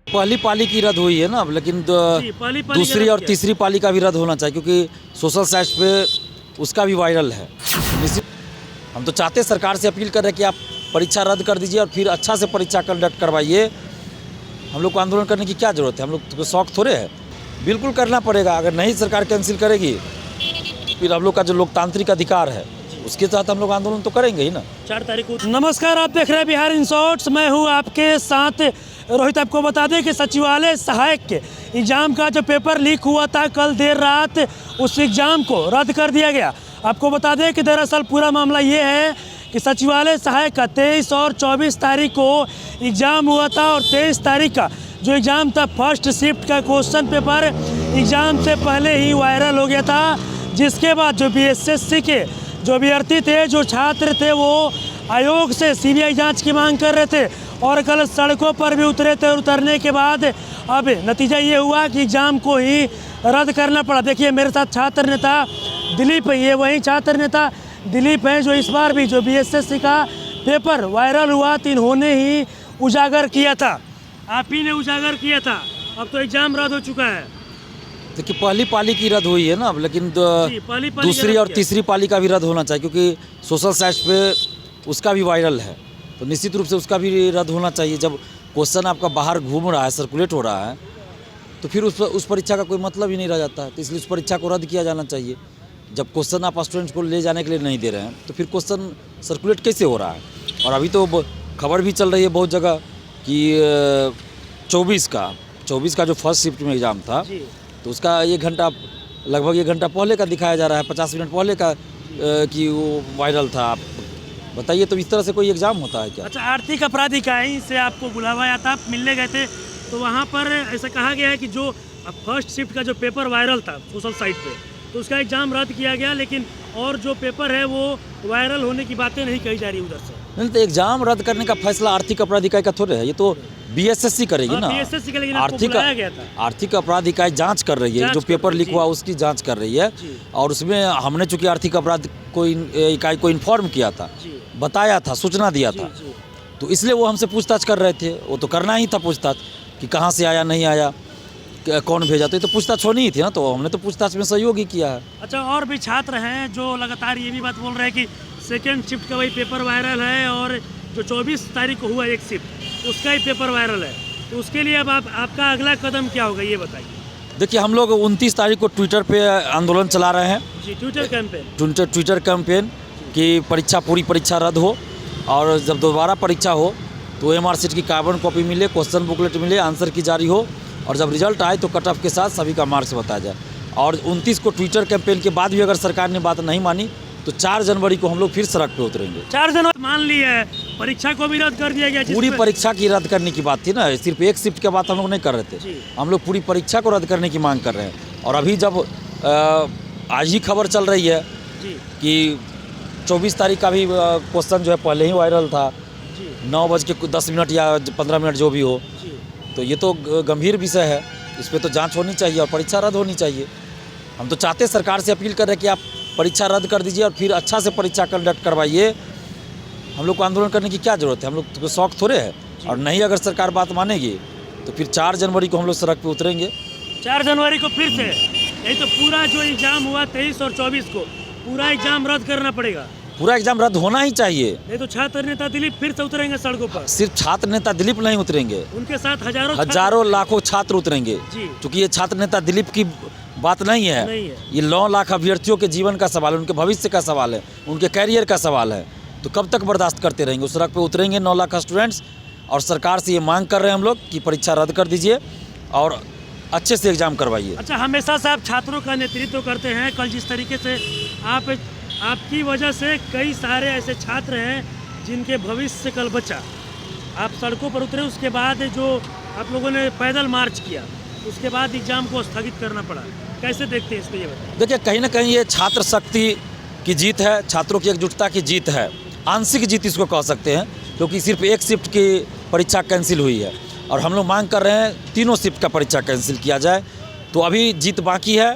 पहली पाली की रद्द हुई है ना, लेकिन दूसरी और तीसरी पाली का भी रद्द होना चाहिए, क्योंकि सोशल साइट्स पे उसका भी वायरल है। हम तो चाहते सरकार से अपील कर रहे हैं कि आप परीक्षा रद्द कर दीजिए और फिर अच्छा से परीक्षा कंडक्ट करवाइए। हम लोग को आंदोलन करने की क्या ज़रूरत है? हम लोग तो शौक थोड़े है, बिल्कुल करना पड़ेगा। अगर नहीं सरकार कैंसिल करेगी फिर हम लोग का जो लोकतांत्रिक अधिकार है उसके तहत हम लोग आंदोलन तो करेंगे ही ना। 4 तारीख को। नमस्कार, आप देख रहे हैं बिहार इन शॉर्ट्स। मैं हूं आपके साथ रोहित। आपको बता दें कि सचिवालय सहायक के एग्ज़ाम का जो पेपर लीक हुआ था कल देर रात, उस एग्ज़ाम को रद्द कर दिया गया। आपको बता दें कि दरअसल पूरा मामला ये है कि सचिवालय सहायक का 23 और 24 तारीख को एग्ज़ाम हुआ था और 23 तारीख का जो एग्ज़ाम था फर्स्ट शिफ्ट का क्वेश्चन पेपर एग्ज़ाम से पहले ही वायरल हो गया था, जिसके बाद जो बीएसएससी के जो अभ्यर्थी थे, जो छात्र थे, वो आयोग से सीबीआई जांच की मांग कर रहे थे और कल सड़कों पर भी उतरे थे। और उतरने के बाद अब नतीजा ये हुआ कि एग्ज़ाम को ही रद्द करना पड़ा। देखिए मेरे साथ छात्र नेता दिलीप, ये वही छात्र नेता दिलीप हैं जो इस बार भी जो बीएसएससी का पेपर वायरल हुआ तो इन्होंने ही उजागर किया था, आप ही ने उजागर किया था। अब तो एग्ज़ाम रद्द हो चुका है। देखिए पहली पाली की रद्द हुई है ना, लेकिन दूसरी और तीसरी पाली का भी रद्द होना चाहिए, क्योंकि सोशल साइट्स पे उसका भी वायरल है। तो निश्चित रूप से उसका भी रद्द होना चाहिए। जब क्वेश्चन आपका बाहर घूम रहा है, सर्कुलेट हो रहा है, तो फिर उस परीक्षा का कोई मतलब ही नहीं रह जाता है। तो इसलिए उस परीक्षा को रद्द किया जाना चाहिए। जब क्वेश्चन आप स्टूडेंट्स को ले जाने के लिए नहीं दे रहे हैं तो फिर क्वेश्चन सर्कुलेट कैसे हो रहा है? और अभी तो खबर भी चल रही है बहुत जगह कि 24 का जो फर्स्ट शिफ्ट में एग्ज़ाम था तो उसका लगभग 1 घंटा पहले का दिखाया जा रहा है, 50 मिनट पहले का कि वो वायरल था। आप बताइए, तो इस तरह से कोई एग्ज़ाम होता है क्या? अच्छा, आर्थिक अपराध इकाई से आपको बुलावा आया था, आप मिलने गए थे, तो वहाँ पर ऐसा कहा गया है कि जो फर्स्ट शिफ्ट का जो पेपर वायरल था सोशल साइट पे, तो उसका एग्ज़ाम रद्द किया गया, लेकिन और जो पेपर है वो वायरल होने की बातें नहीं कही जा रही उधर से। नहीं, तो एग्ज़ाम रद्द करने का फैसला आर्थिक अपराध इकाई का थोड़े है, ये तो बीएसएससी करेगी ना। बीएसएससी का, लेकिन आपको बुलाया गया था। आर्थिक अपराध इकाई जांच कर रही है, जो पेपर लीक हुआ उसकी जांच कर रही है। और उसमें हमने चूंकि आर्थिक अपराध इकाई को इन्फॉर्म किया था, बताया था, सूचना दिया था, तो इसलिए वो हमसे पूछताछ कर रहे थे। वो तो करना ही था पूछताछ कि कहाँ से आया, नहीं आया, कौन भेजा, तो ये तो पूछताछ होनी ही थी ना। तो हमने तो पूछताछ में सहयोग ही किया है। अच्छा, और भी छात्र हैं जो लगातार ये भी बात बोल रहे हैं कि सेकेंड शिफ्ट का वही पेपर वायरल है और जो 24 तारीख को हुआ एक शिफ्ट उसका ही पेपर वायरल है, तो उसके लिए अब आपका अगला कदम क्या होगा, ये बताइए। देखिए, हम लोग 29 तारीख को ट्विटर पे आंदोलन चला रहे हैं जी, ट्विटर कैंपेन कि पूरी परीक्षा रद्द हो, और जब दोबारा परीक्षा हो तो OMR शीट की कार्बन कॉपी मिले, क्वेश्चन बुकलेट मिले, आंसर की जारी हो, और जब रिजल्ट आए तो कट ऑफ के साथ सभी का मार्क्स बताया जाए। और 29 को ट्विटर कैंपेन के बाद भी अगर सरकार ने बात नहीं मानी तो 4 जनवरी को हम लोग फिर सड़क पे उतरेंगे। 4 जनवरी मान ली है, परीक्षा को भी रद्द कर दिया गया। पूरी परीक्षा की रद्द करने की बात थी ना, सिर्फ एक शिफ्ट के बात हम लोग नहीं कर रहे थे। हम लोग पूरी परीक्षा को रद्द करने की मांग कर रहे हैं। और अभी जब आज ही खबर चल रही है कि 24 तारीख का भी क्वेश्चन जो है पहले ही वायरल था, 9:10 या 15 मिनट जो भी हो, तो ये तो गंभीर विषय है। इस पर तो जांच होनी चाहिए और परीक्षा रद्द होनी चाहिए। हम तो चाहते सरकार से अपील कर रहे हैं कि आप परीक्षा रद्द कर दीजिए और फिर अच्छा से परीक्षा कंडक्ट करवाइए। हम लोग को आंदोलन करने की क्या ज़रूरत है? हम लोग तो शौक थोड़े है। और नहीं अगर सरकार बात मानेगी तो फिर 4 जनवरी को हम लोग सड़क पे उतरेंगे। 4 जनवरी को फिर से यही तो पूरा जो एग्ज़ाम हुआ 23 और 24 को पूरा एग्ज़ाम रद्द करना पड़ेगा। पूरा एग्जाम रद्द होना ही चाहिए। नहीं तो छात्र नेता दिलीप फिर से उतरेंगे सड़कों पर। सिर्फ छात्र नेता दिलीप नहीं उतरेंगे, उनके साथ हजारों लाखों छात्र उतरेंगे, क्योंकि ये छात्र नेता दिलीप की बात नहीं है। ये 9 लाख अभ्यर्थियों के जीवन का सवाल है, उनके भविष्य का सवाल है, उनके कैरियर का सवाल है। तो कब तक बर्दाश्त करते रहेंगे? उस सड़क पे उतरेंगे 9 लाख स्टूडेंट्स, और सरकार से ये मांग कर रहे हैं हम लोग कि परीक्षा रद्द कर दीजिए और अच्छे से एग्जाम करवाइए। अच्छा, हमेशा से आप छात्रों का नेतृत्व करते हैं। कल जिस तरीके से आपकी वजह से कई सारे ऐसे छात्र हैं जिनके भविष्य कल बचा, आप सड़कों पर उतरे, उसके बाद जो आप लोगों ने पैदल मार्च किया, उसके बाद एग्जाम को स्थगित करना पड़ा, कैसे देखते हैं इसको, ये बताइए। देखिए, कहीं ना कहीं ये छात्र शक्ति की जीत है, छात्रों की एकजुटता की जीत है, आंशिक जीत इसको कह सकते हैं, क्योंकि सिर्फ एक शिफ्ट की परीक्षा कैंसिल हुई है और हम लोग मांग कर रहे हैं 3 शिफ्ट का परीक्षा कैंसिल किया जाए। तो अभी जीत बाकी है,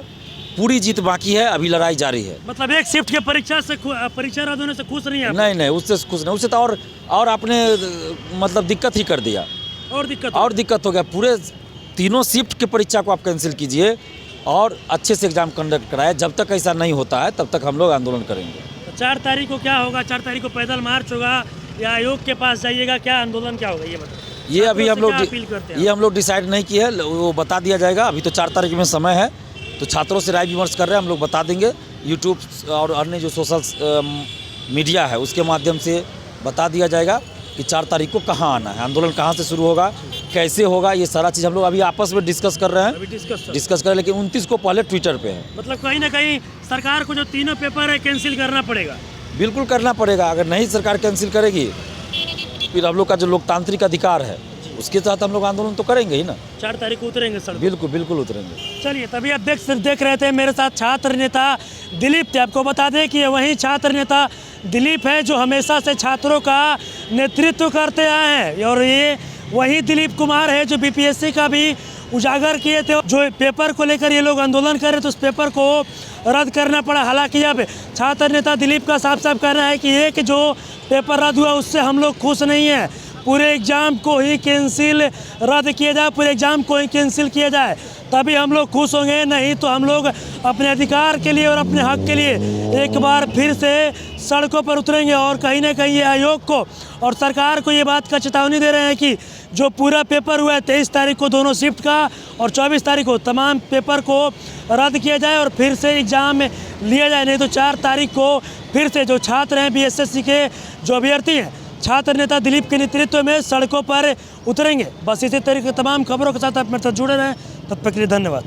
पूरी जीत बाकी है, अभी लड़ाई जारी है। मतलब एक शिफ्ट के परीक्षा रद्द होने से खुश नहीं है? नहीं, उससे खुश नहीं, उससे तो और आपने मतलब दिक्कत ही कर दिया। और दिक्कत हो गया। पूरे तीनों शिफ्ट की परीक्षा को आप कैंसिल कीजिए और अच्छे से एग्ज़ाम कंडक्ट कराए। जब तक ऐसा नहीं होता है तब तक हम लोग आंदोलन करेंगे। 4 तारीख को क्या होगा? 4 तारीख को पैदल मार्च होगा या आयोग के पास जाइएगा? क्या आंदोलन क्या होगा ये बताइए। ये अभी हम लोग अपील करते हैं, ये हम लोग डिसाइड नहीं किए है, वो बता दिया जाएगा। अभी तो 4 तारीख में समय है, तो छात्रों से राय विमर्श कर रहे हैं, हम लोग बता देंगे। यूट्यूब और अन्य जो सोशल मीडिया है उसके माध्यम से बता दिया जाएगा कि 4 तारीख को कहाँ आना है, आंदोलन कहाँ से शुरू होगा, कैसे होगा, ये सारा चीज़ हम लोग अभी आपस में डिस्कस कर रहे हैं। डिस्कस कर रहे हैं, लेकिन 29 को पहले ट्विटर पे है। मतलब कहीं ना कहीं सरकार को जो तीनों पेपर है कैंसिल करना पड़ेगा। बिल्कुल करना पड़ेगा। अगर नहीं सरकार कैंसिल करेगी फिर हम लोग का जो लोकतांत्रिक अधिकार है उसके तहत हम लोग आंदोलन तो करेंगे ही ना। 4 तारीख को उतरेंगे सर? बिल्कुल उतरेंगे। चलिए, तभी आप देख रहे थे मेरे साथ छात्र नेता दिलीप थे। आपको बता दें कि ये वही छात्र नेता दिलीप है जो हमेशा से छात्रों का नेतृत्व करते आए हैं, और ये वही दिलीप कुमार है जो बीपीएससी का भी उजागर किए थे। जो पेपर को लेकर ये लोग आंदोलन कर रहे थे उस पेपर को रद्द करना पड़ा। हालांकि अब छात्र नेता दिलीप का साफ कहना है कि एक जो पेपर रद्द हुआ उससे हम लोग खुश नहीं हैं, पूरे एग्ज़ाम को ही कैंसिल रद्द किया जाए, पूरे एग्ज़ाम को ही कैंसिल किया जाए, तभी हम लोग खुश होंगे। नहीं तो हम लोग अपने अधिकार के लिए और अपने हक के लिए एक बार फिर से सड़कों पर उतरेंगे। और कहीं ना कहीं ये आयोग को और सरकार को ये बात का चेतावनी दे रहे हैं कि जो पूरा पेपर हुआ है 23 तारीख को दोनों शिफ्ट का और 24 तारीख को तमाम पेपर को रद्द किया जाए और फिर से एग्ज़ाम लिया जाए। नहीं तो 4 तारीख को फिर से जो छात्र हैं बीएसएससी के जो अभ्यर्थी हैं छात्र नेता दिलीप के नेतृत्व में सड़कों पर उतरेंगे। बस इसी तरीके तमाम खबरों के साथ आप मेरे साथ जुड़े रहें। तब तक के लिए धन्यवाद।